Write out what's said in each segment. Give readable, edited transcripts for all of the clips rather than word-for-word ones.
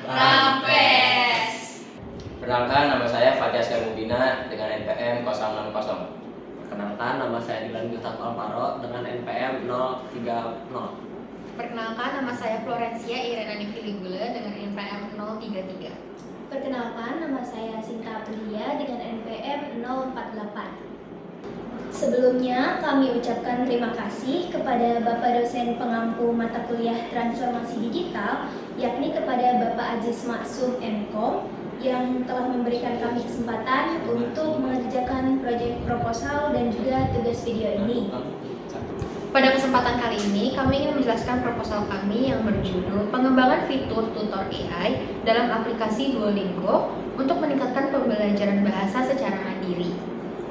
Rampes. Perkenalkan, nama saya Fatia Mubina dengan NPM 060. Perkenalkan, nama saya Dilan Gustaf Alvaro dengan NPM 030. Perkenalkan, nama saya Florencia Irena Nifiligula dengan NPM 033. Perkenalkan, nama saya Sinta Aprilia dengan NPM 048. Sebelumnya, kami ucapkan terima kasih kepada Bapak dosen pengampu mata kuliah Transformasi Digital, yakni kepada Bapak Ajis Maksum MKom, yang telah memberikan kami kesempatan untuk mengerjakan proyek proposal dan juga tugas video ini. Pada kesempatan kali ini, kami ingin menjelaskan proposal kami yang berjudul Pengembangan Fitur Tutor AI dalam aplikasi Duolingo untuk meningkatkan pembelajaran bahasa secara mandiri,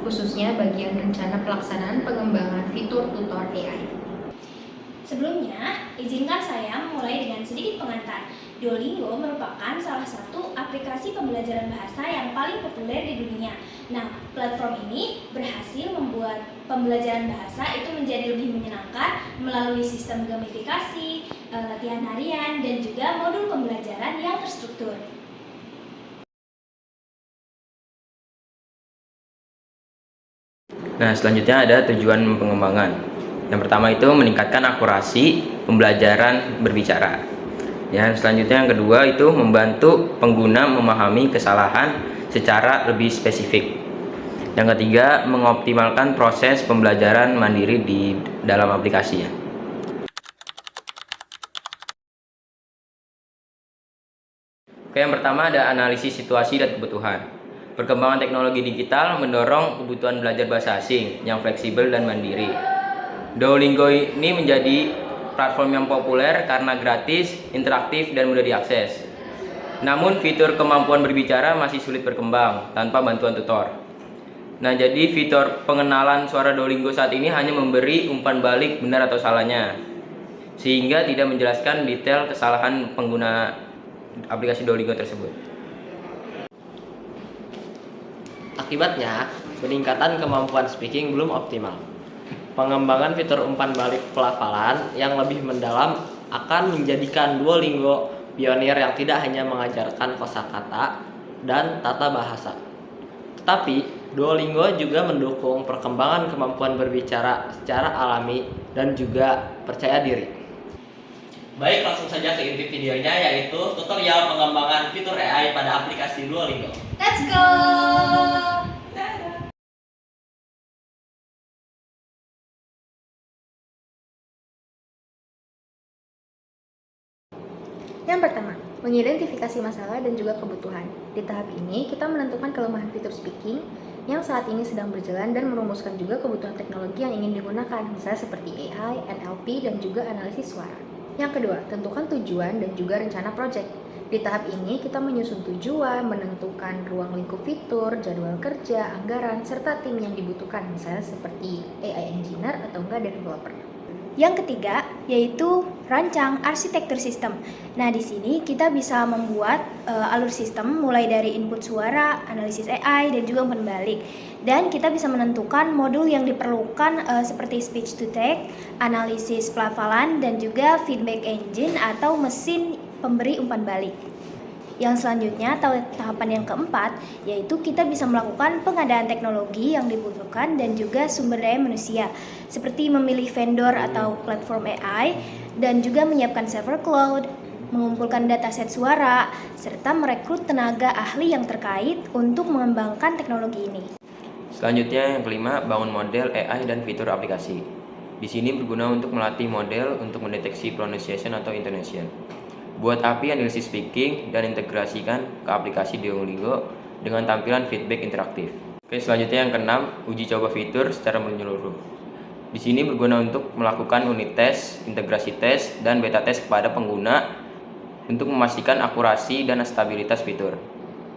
khususnya bagian rencana pelaksanaan pengembangan fitur tutor AI. Sebelumnya, izinkan saya memulai dengan sedikit pengantar. Duolingo merupakan salah satu aplikasi pembelajaran bahasa yang paling populer di dunia. Nah, platform ini berhasil membuat pembelajaran bahasa itu menjadi lebih menyenangkan melalui sistem gamifikasi, latihan harian, dan juga modul pembelajaran yang terstruktur. Nah, selanjutnya ada tujuan pengembangan. Yang pertama itu meningkatkan akurasi pembelajaran berbicara. Selanjutnya yang kedua itu membantu pengguna memahami kesalahan secara lebih spesifik. Yang ketiga, mengoptimalkan proses pembelajaran mandiri di dalam aplikasinya. Oke, yang pertama ada analisis situasi dan kebutuhan. Perkembangan teknologi digital mendorong kebutuhan belajar bahasa asing yang fleksibel dan mandiri. Duolingo ini menjadi platform yang populer karena gratis, interaktif, dan mudah diakses. Namun fitur kemampuan berbicara masih sulit berkembang tanpa bantuan tutor. Nah, jadi fitur pengenalan suara Duolingo saat ini hanya memberi umpan balik benar atau salahnya, sehingga tidak menjelaskan detail kesalahan pengguna aplikasi Duolingo tersebut. Akibatnya, peningkatan kemampuan speaking belum optimal. Pengembangan fitur umpan balik pelafalan yang lebih mendalam akan menjadikan Duolingo pionir yang tidak hanya mengajarkan kosakata dan tata bahasa, tetapi Duolingo juga mendukung perkembangan kemampuan berbicara secara alami dan juga percaya diri. Baik, langsung saja ke inti videonya, yaitu tutorial pengembangan fitur AI pada aplikasi Duolingo. Let's go! Yang pertama, mengidentifikasi masalah dan juga kebutuhan. Di tahap ini, kita menentukan kelemahan fitur speaking yang saat ini sedang berjalan dan merumuskan juga kebutuhan teknologi yang ingin digunakan, misalnya seperti AI, NLP, dan juga analisis suara. Yang kedua, tentukan tujuan dan juga rencana project. Di tahap ini, kita menyusun tujuan, menentukan ruang lingkup fitur, jadwal kerja, anggaran, serta tim yang dibutuhkan, misalnya seperti AI engineer atau enggak developer. Yang ketiga, yaitu rancang arsitektur sistem. Nah, di sini kita bisa membuat alur sistem mulai dari input suara, analisis AI, dan juga umpan balik. Dan kita bisa menentukan modul yang diperlukan seperti speech to text, analisis pelafalan, dan juga feedback engine atau mesin pemberi umpan balik. Yang selanjutnya, tahapan yang keempat, yaitu kita bisa melakukan pengadaan teknologi yang dibutuhkan dan juga sumber daya manusia, seperti memilih vendor atau platform AI, dan juga menyiapkan server cloud, mengumpulkan dataset suara, serta merekrut tenaga ahli yang terkait untuk mengembangkan teknologi ini. Selanjutnya yang kelima, bangun model AI dan fitur aplikasi. Di sini berguna untuk melatih model untuk mendeteksi pronunciation atau intonation. Buat API analisis speaking dan integrasikan ke aplikasi Duolingo dengan tampilan feedback interaktif. Oke, selanjutnya yang keenam, uji coba fitur secara menyeluruh. Di sini berguna untuk melakukan unit tes, integrasi tes, dan beta tes kepada pengguna untuk memastikan akurasi dan stabilitas fitur.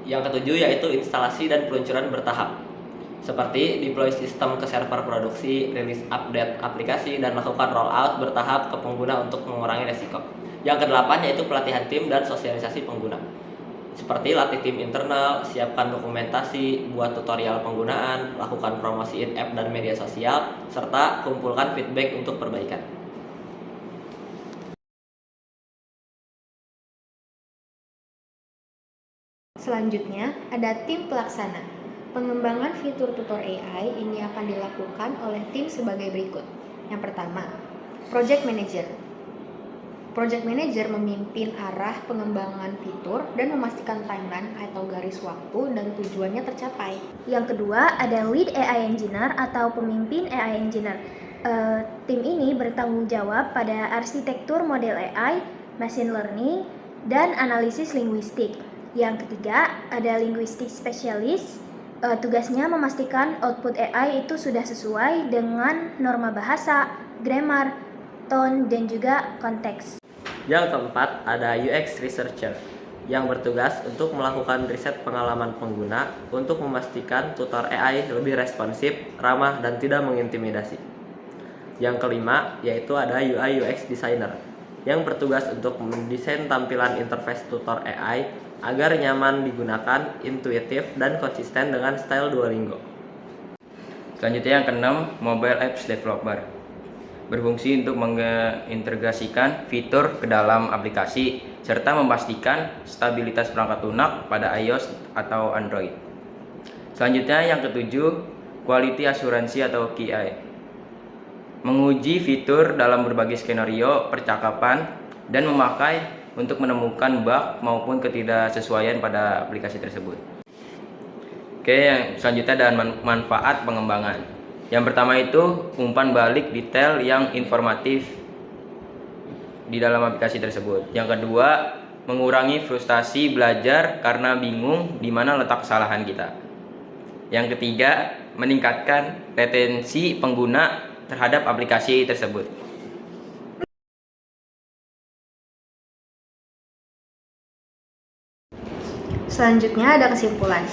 Yang ketujuh yaitu instalasi dan peluncuran bertahap, seperti deploy sistem ke server produksi, rilis update aplikasi, dan lakukan rollout bertahap ke pengguna untuk mengurangi resiko. Yang kedelapan yaitu pelatihan tim dan sosialisasi pengguna, seperti latih tim internal, siapkan dokumentasi, buat tutorial penggunaan, lakukan promosi in-app dan media sosial, serta kumpulkan feedback untuk perbaikan. Selanjutnya, ada tim pelaksana. Pengembangan fitur tutor AI ini akan dilakukan oleh tim sebagai berikut. Yang pertama, Project Manager. Project Manager memimpin arah pengembangan fitur dan memastikan timeline atau garis waktu dan tujuannya tercapai. Yang kedua, ada Lead AI Engineer atau pemimpin AI Engineer. Tim ini bertanggung jawab pada arsitektur model AI, machine learning, dan analisis linguistik. Yang ketiga, ada Linguistic Specialist. Tugasnya memastikan output AI itu sudah sesuai dengan norma bahasa, grammar, tone, dan juga konteks. Yang keempat, ada UX Researcher yang bertugas untuk melakukan riset pengalaman pengguna untuk memastikan tutor AI lebih responsif, ramah, dan tidak mengintimidasi. Yang kelima, yaitu ada UI UX Designer yang bertugas untuk mendesain tampilan interface tutor AI agar nyaman digunakan, intuitif, dan konsisten dengan style Duolingo. Selanjutnya yang keenam, Mobile Apps Developer. Berfungsi untuk mengintegrasikan fitur ke dalam aplikasi serta memastikan stabilitas perangkat lunak pada iOS atau Android. Selanjutnya yang ketujuh, Quality Assurance atau QA. Menguji fitur dalam berbagai skenario percakapan dan memakai untuk menemukan bug maupun ketidaksesuaian pada aplikasi tersebut. Oke, yang selanjutnya ada manfaat pengembangan. Yang pertama itu umpan balik detail yang informatif di dalam aplikasi tersebut. Yang kedua, mengurangi frustasi belajar karena bingung di mana letak kesalahan kita. Yang ketiga, meningkatkan retensi pengguna terhadap aplikasi tersebut. Selanjutnya ada kesimpulan.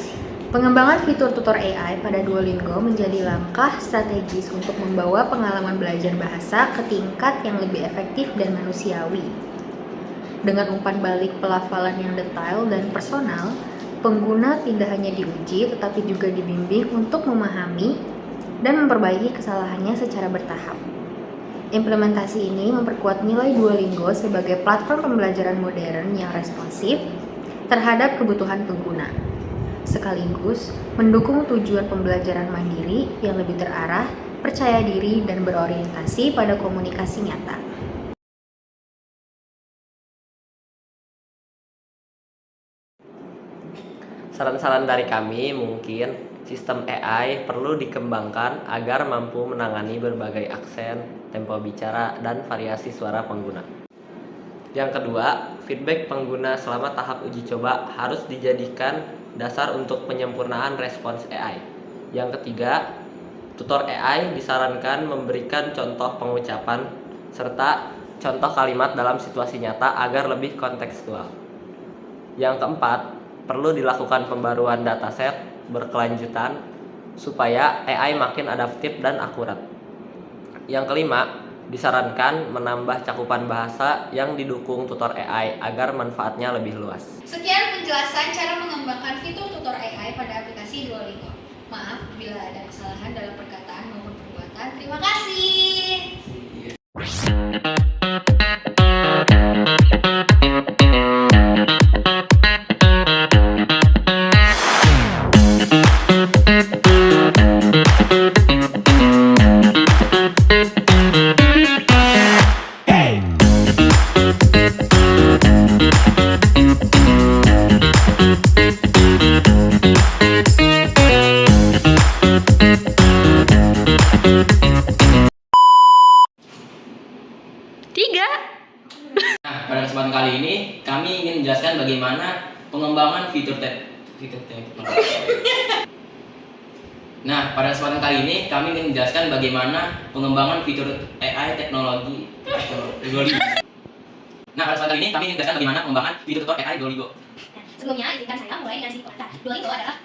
Pengembangan fitur tutor AI pada Duolingo menjadi langkah strategis untuk membawa pengalaman belajar bahasa ke tingkat yang lebih efektif dan manusiawi. Dengan umpan balik pelafalan yang detail dan personal, pengguna tidak hanya diuji tetapi juga dibimbing untuk memahami dan memperbaiki kesalahannya secara bertahap. Implementasi ini memperkuat nilai Duolingo sebagai platform pembelajaran modern yang responsif terhadap kebutuhan pengguna, sekaligus mendukung tujuan pembelajaran mandiri yang lebih terarah, percaya diri, dan berorientasi pada komunikasi nyata. Saran-saran dari kami mungkin sistem AI perlu dikembangkan agar mampu menangani berbagai aksen, tempo bicara, dan variasi suara pengguna. Yang kedua, feedback pengguna selama tahap uji coba harus dijadikan dasar untuk penyempurnaan respons AI. Yang ketiga, tutor AI disarankan memberikan contoh pengucapan serta contoh kalimat dalam situasi nyata agar lebih kontekstual. Yang keempat, perlu dilakukan pembaruan dataset berkelanjutan supaya AI makin adaptif dan akurat. Yang kelima, disarankan menambah cakupan bahasa yang didukung tutor AI agar manfaatnya lebih luas. Sekian penjelasan cara mengembangkan fitur tutor AI pada aplikasi Duolingo. Maaf bila ada kesalahan dalam perkataan maupun perbuatan. Terima kasih. Pada kesempatan kali ini kami ingin menjelaskan bagaimana pengembangan fitur Nah, pada kesempatan kali ini kami ingin menjelaskan bagaimana pengembangan fitur AI teknologi Duolingo. Nah, pada kesempatan kali ini kami ingin menjelaskan bagaimana pengembangan fitur tutor AI Duolingo. Sebelumnya, izinkan saya mulai dengan sedikit fakta. Duolingo adalah